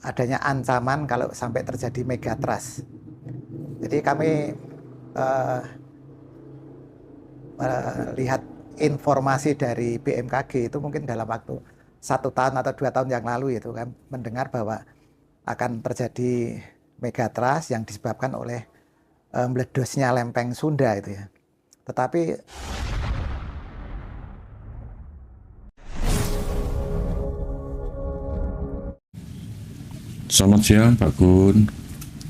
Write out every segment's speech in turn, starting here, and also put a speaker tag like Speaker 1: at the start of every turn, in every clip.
Speaker 1: adanya ancaman kalau sampai terjadi megatrust. Jadi kami melihat informasi dari BMKG itu mungkin dalam waktu 1 tahun atau 2 tahun yang lalu itu kan mendengar bahwa akan terjadi megatrust yang disebabkan oleh meledosnya lempeng Sunda itu ya. Tetapi
Speaker 2: Selamat siang Pak Gun.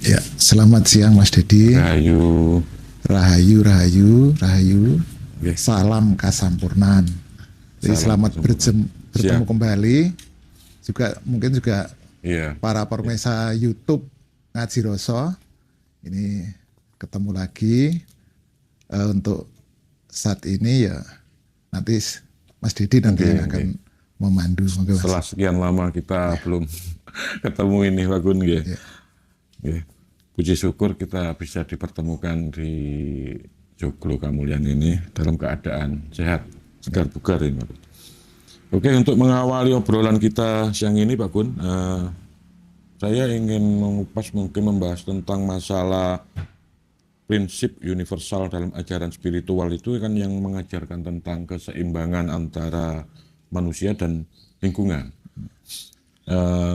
Speaker 3: Ya, selamat siang Mas Dedi.
Speaker 2: Rahayu.
Speaker 3: Rahayu.
Speaker 2: Okay.
Speaker 3: Salam kasampurnan. Jadi selamat bertemu kembali. Juga mungkin juga para pemirsa YouTube Ngaji Roso. Ini ketemu lagi untuk saat ini ya. Nanti Mas Dedi nanti yang akan memandu.
Speaker 2: Setelah sekian lama kita belum ketemu ini Pak Gun ya. Puji syukur kita bisa dipertemukan di Joglo Kamulyan ini dalam keadaan sehat, segar bugar ini Pak Gun. Oke, untuk mengawali obrolan kita siang ini Pak Gun, saya ingin mengupas mungkin membahas tentang masalah prinsip universal dalam ajaran spiritual itu kan yang mengajarkan tentang keseimbangan antara manusia dan lingkungan.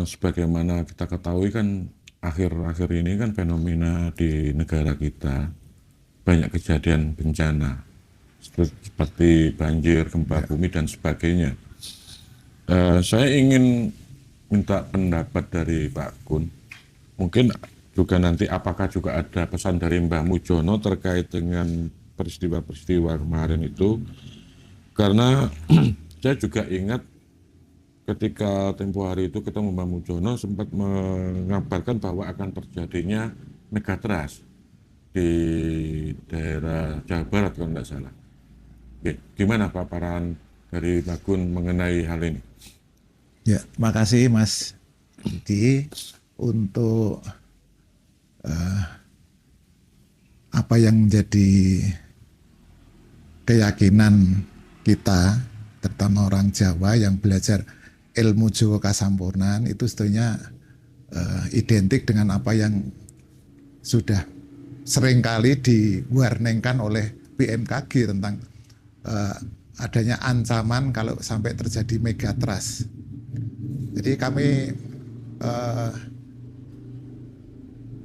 Speaker 2: Sebagaimana kita ketahui kan akhir-akhir ini kan fenomena di negara kita banyak kejadian bencana seperti banjir, gempa bumi dan sebagainya. Saya ingin minta pendapat dari Pak Gun. Mungkin juga nanti apakah juga ada pesan dari Mbah Mujono terkait dengan peristiwa-peristiwa kemarin itu, karena saya juga ingat ketika tempo hari itu ketemu Mbah Mujono sempat mengabarkan bahwa akan terjadinya megatrust di daerah Jawa Barat kalau tidak salah. Oke, gimana paparan dari Pak Gun mengenai hal ini?
Speaker 3: Ya, makasih Mas Didi untuk apa yang menjadi keyakinan kita, terutama orang Jawa yang belajar ilmu Jawa Kasampurnan itu sebetulnya identik dengan apa yang sudah seringkali diwarningkan oleh BMKG tentang adanya ancaman kalau sampai terjadi megatrust. Jadi kami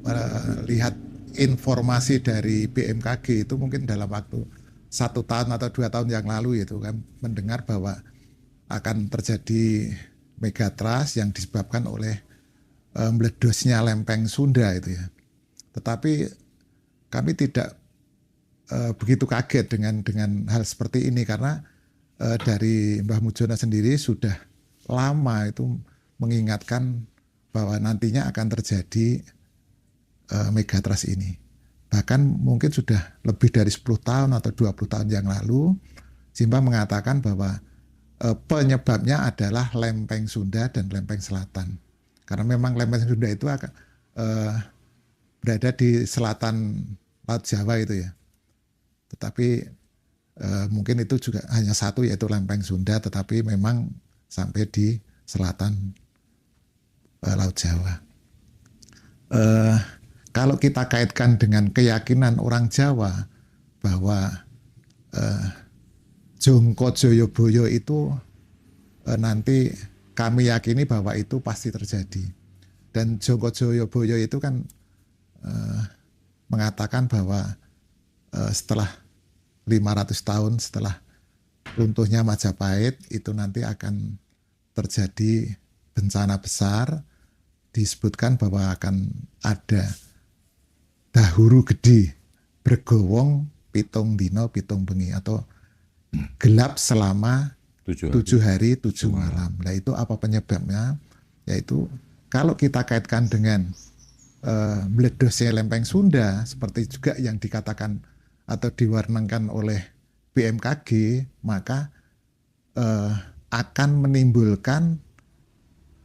Speaker 3: melihat informasi dari BMKG itu mungkin dalam waktu 1 tahun atau 2 tahun yang lalu itu kan mendengar bahwa akan terjadi megatrust yang disebabkan oleh meledosnya lempeng Sunda itu ya. Tetapi kami tidak begitu kaget dengan hal seperti ini karena dari Mbah Mujono sendiri sudah lama itu mengingatkan bahwa nantinya akan terjadi megatrust ini. Bahkan mungkin sudah lebih dari 10 tahun atau 20 tahun yang lalu Simbah mengatakan bahwa penyebabnya adalah lempeng Sunda dan lempeng selatan. Karena memang lempeng Sunda itu akan berada di selatan Laut Jawa itu ya. Tetapi mungkin itu juga hanya satu yaitu lempeng Sunda, tetapi memang sampai di selatan Laut Jawa. Kalau kita kaitkan dengan keyakinan orang Jawa bahwa Jongko Joyoboyo itu nanti kami yakini bahwa itu pasti terjadi. Dan Jongko Joyoboyo itu kan mengatakan bahwa setelah 500 tahun setelah runtuhnya Majapahit itu nanti akan terjadi bencana besar. Disebutkan bahwa akan ada dahuru gede bergowong pitung dino pitung bengi atau gelap selama 7 hari 7 malam. Nah itu apa penyebabnya? Yaitu kalau kita kaitkan dengan meledosnya lempeng Sunda seperti juga yang dikatakan atau diwarnakan oleh BMKG, maka akan menimbulkan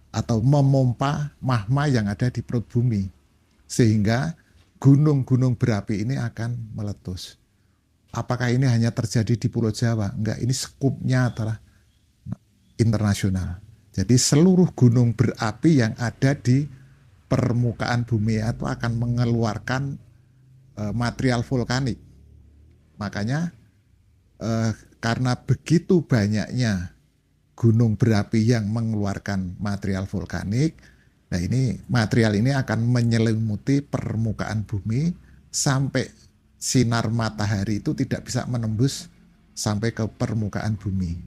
Speaker 3: atau memompa magma yang ada di perut bumi sehingga gunung-gunung berapi ini akan meletus. Apakah ini hanya terjadi di Pulau Jawa? Enggak, ini skupnya adalah internasional. Jadi seluruh gunung berapi yang ada di permukaan bumi itu akan mengeluarkan material vulkanik. Makanya karena begitu banyaknya gunung berapi yang mengeluarkan material vulkanik, nah ini material ini akan menyelimuti permukaan bumi sampai sinar matahari itu tidak bisa menembus sampai ke permukaan bumi,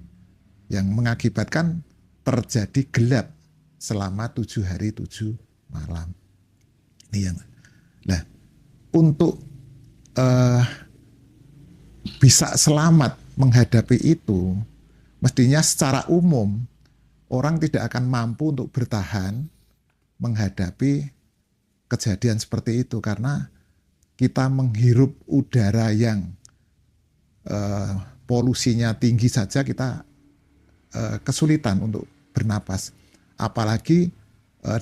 Speaker 3: yang mengakibatkan terjadi gelap selama 7 hari 7 malam. Ini yang, nah untuk bisa selamat menghadapi itu, mestinya secara umum orang tidak akan mampu untuk bertahan menghadapi kejadian seperti itu, karena kita menghirup udara yang polusinya tinggi saja kita kesulitan untuk bernapas, apalagi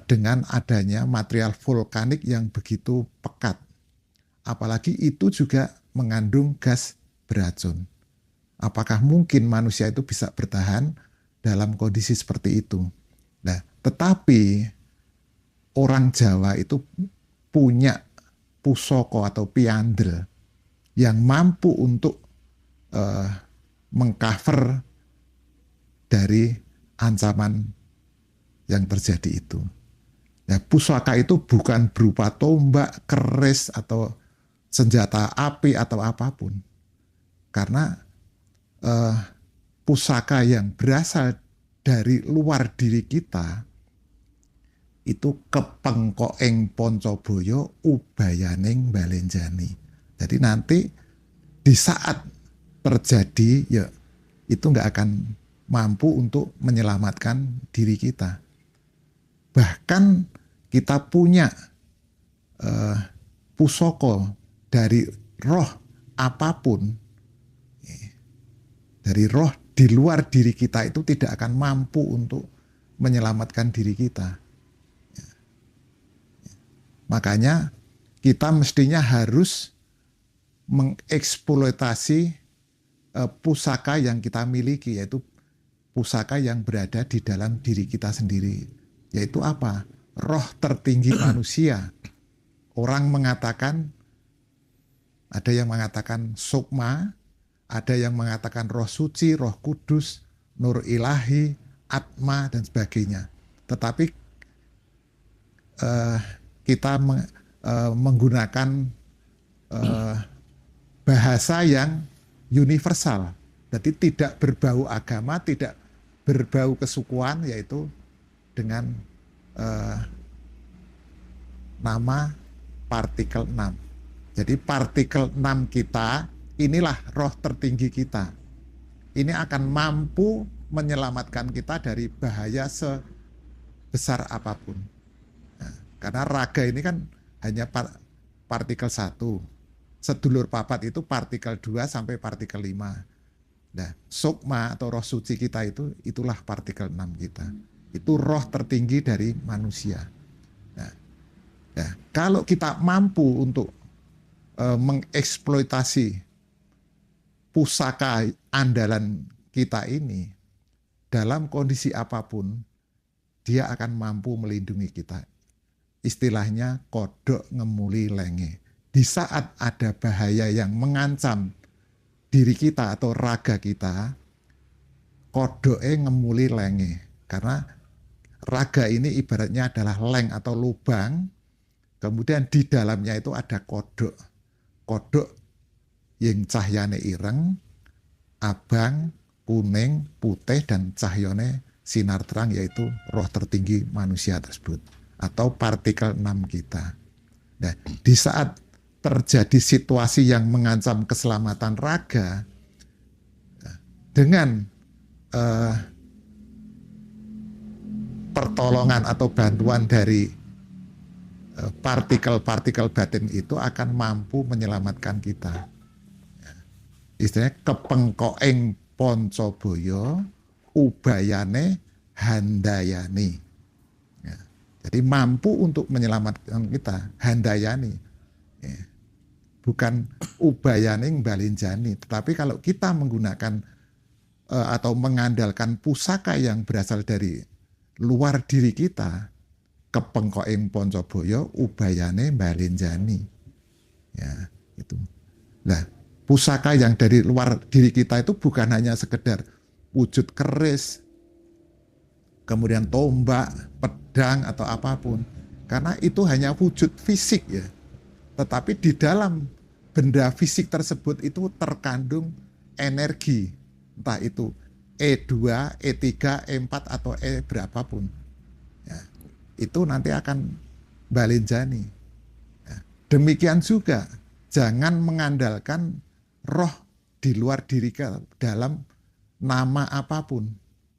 Speaker 3: dengan adanya material vulkanik yang begitu pekat, apalagi itu juga mengandung gas beracun. Apakah mungkin manusia itu bisa bertahan dalam kondisi seperti itu? Nah, tetapi orang Jawa itu punya pusoko atau piandel yang mampu untuk mengcover dari ancaman yang terjadi itu. Nah, pusaka itu bukan berupa tombak, keris, atau senjata api atau apapun. Karena pusaka yang berasal dari luar diri kita itu kepengkoeng poncoboyo ubayaning balenjani. Jadi nanti di saat terjadi ya itu nggak akan mampu untuk menyelamatkan diri kita. Bahkan kita punya pusoko dari roh apapun, dari roh di luar diri kita itu tidak akan mampu untuk menyelamatkan diri kita. Makanya kita mestinya harus mengeksploitasi pusaka yang kita miliki, yaitu pusaka yang berada di dalam diri kita sendiri. Yaitu apa? Roh tertinggi manusia. Orang mengatakan, ada yang mengatakan sukma, ada yang mengatakan roh suci, roh kudus, nur ilahi, atma, dan sebagainya. Tetapi kita menggunakan bahasa yang universal. Jadi tidak berbau agama, tidak berbau kesukuan, yaitu dengan nama partikel 6. Jadi partikel 6 kita, inilah roh tertinggi kita. Ini akan mampu menyelamatkan kita dari bahaya sebesar apapun. Nah, karena raga ini kan hanya partikel 1. Sedulur papat itu partikel 2 sampai partikel 5. Nah, sukma atau roh suci kita itu, itulah partikel 6 kita. Itu roh tertinggi dari manusia. Nah, kalau kita mampu untuk mengeksploitasi pusaka andalan kita ini, dalam kondisi apapun, dia akan mampu melindungi kita. Istilahnya kodok ngemuli lenge. Di saat ada bahaya yang mengancam diri kita atau raga kita, kodoke ngemuli lenge. Karena raga ini ibaratnya adalah leng atau lubang, kemudian di dalamnya itu ada kodok. Kodok yang cahyane ireng, abang, kuning, putih, dan cahyane sinar terang, yaitu roh tertinggi manusia tersebut atau partikel 6 kita. Nah, di saat terjadi situasi yang mengancam keselamatan raga, dengan pertolongan atau bantuan dari partikel-partikel batin itu akan mampu menyelamatkan kita. Istilahnya kepengkoeng poncoboyo ubayane handayani. Ya, jadi mampu untuk menyelamatkan kita, handayani. Ya, bukan ubayaning balinjani. Tetapi kalau kita menggunakan atau mengandalkan pusaka yang berasal dari luar diri kita, kepengkoking Poncobaya ubayane balenjani. Ya, itu. Nah, pusaka yang dari luar diri kita itu bukan hanya sekedar wujud keris, kemudian tombak, pedang atau apapun. Karena itu hanya wujud fisik ya. Tetapi di dalam benda fisik tersebut itu terkandung energi. Entah itu E2, E3, E4 atau E berapapun. Ya, itu nanti akan balenjani. Ya, demikian juga jangan mengandalkan roh di luar diri dalam nama apapun.